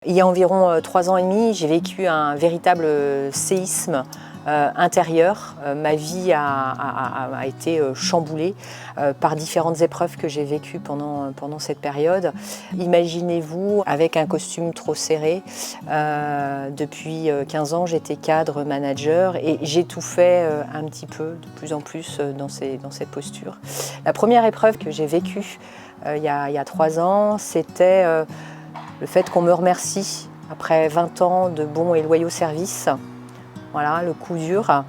Il y a environ 3 ans et demi, j'ai vécu un véritable séisme intérieur. Ma vie a été chamboulée par différentes épreuves que j'ai vécues pendant cette période. Imaginez-vous, avec un costume trop serré, depuis 15 ans, j'étais cadre manager et j'ai tout fait un petit peu, de plus en plus, dans cette posture. La première épreuve que j'ai vécue il y a 3 ans, c'était le fait qu'on me remercie après 20 ans de bons et loyaux services. Voilà, le coup dur.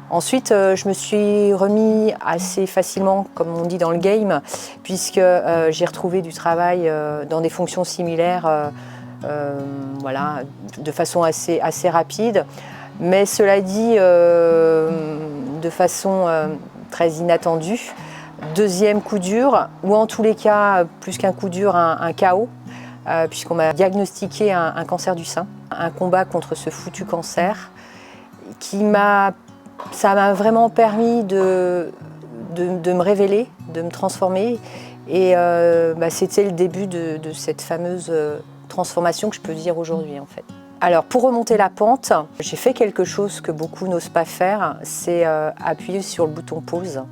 Ensuite, je me suis remis assez facilement, comme on dit dans le game, puisque j'ai retrouvé du travail dans des fonctions similaires, voilà, de façon assez rapide. Mais cela dit, de façon très inattendue. Deuxième coup dur, ou en tous les cas, plus qu'un coup dur, un chaos. Puisqu'on m'a diagnostiqué un cancer du sein, un combat contre ce foutu cancer ça m'a vraiment permis de me révéler, de me transformer et c'était le début de cette fameuse transformation que je peux dire aujourd'hui en fait. Alors pour remonter la pente, j'ai fait quelque chose que beaucoup n'osent pas faire, c'est appuyer sur le bouton pause.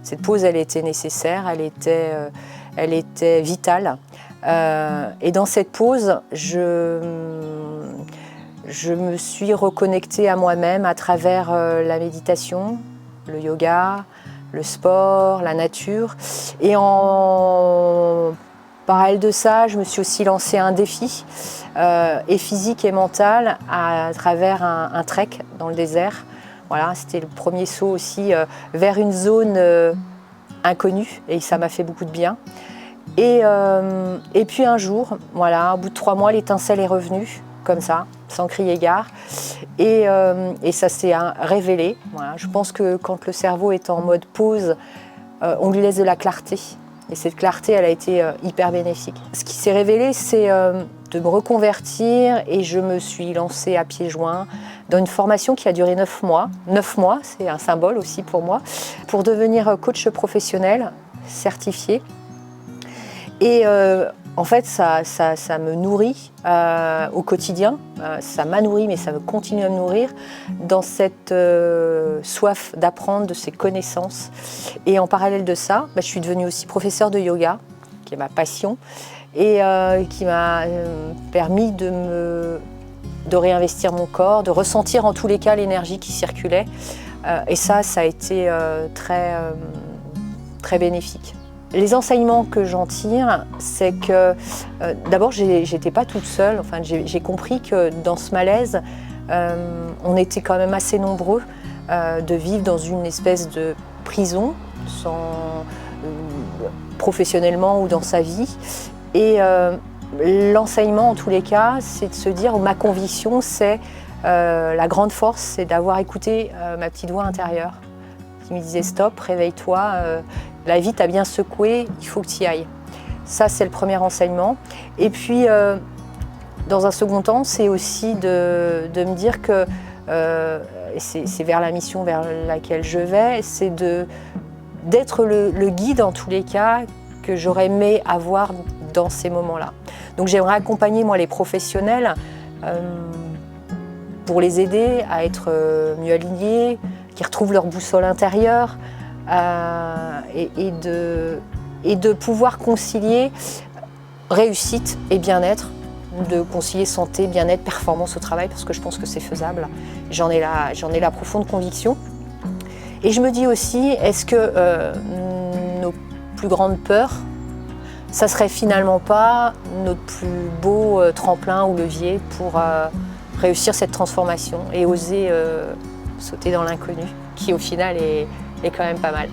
Cette pause, elle était nécessaire, elle était vitale. Et dans cette pause, je me suis reconnectée à moi-même à travers la méditation, le yoga, le sport, la nature. Et en parallèle de ça, je me suis aussi lancé un défi, et physique et mental, à travers un trek dans le désert. Voilà, c'était le premier saut aussi vers une zone inconnue et ça m'a fait beaucoup de bien. Et puis un jour, voilà, au bout de 3 mois, l'étincelle est revenue, comme ça, sans crier gare. Et ça s'est révélé. Voilà. Je pense que quand le cerveau est en mode pause, on lui laisse de la clarté. Et cette clarté, elle a été hyper bénéfique. Ce qui s'est révélé, c'est de me reconvertir et je me suis lancée à pieds joints dans une formation qui a duré 9 mois. 9 mois, c'est un symbole aussi pour moi, pour devenir coach professionnel certifié. Et en fait, ça me nourrit au quotidien. Ça m'a nourri, mais ça me continue à me nourrir dans cette soif d'apprendre de ces connaissances. Et en parallèle de ça, je suis devenue aussi professeure de yoga, qui est ma passion, et qui m'a permis de réinvestir mon corps, de ressentir en tous les cas l'énergie qui circulait. Et ça a été très bénéfique. Les enseignements que j'en tire, c'est que d'abord, j'étais pas toute seule. Enfin, j'ai compris que dans ce malaise, on était quand même assez nombreux de vivre dans une espèce de prison, professionnellement ou dans sa vie. Et l'enseignement, en tous les cas, c'est de se dire, ma conviction, c'est la grande force, c'est d'avoir écouté ma petite voix intérieure qui me disait stop, réveille-toi, la vie t'a bien secoué, il faut que tu y ailles. Ça, c'est le premier enseignement. Et puis, dans un second temps, c'est aussi de me dire que, c'est vers la mission vers laquelle je vais, c'est d'être le guide, en tous les cas, que j'aurais aimé avoir dans ces moments-là. Donc j'aimerais accompagner, moi, les professionnels pour les aider à être mieux alignés, qui retrouvent leur boussole intérieure et de pouvoir concilier réussite et bien-être, de concilier santé, bien-être, performance au travail, parce que je pense que c'est faisable. J'en ai la profonde conviction. Et je me dis aussi, est-ce que nos plus grandes peurs, ça serait finalement pas notre plus beau tremplin ou levier pour réussir cette transformation et oser sauter dans l'inconnu, qui au final est quand même pas mal.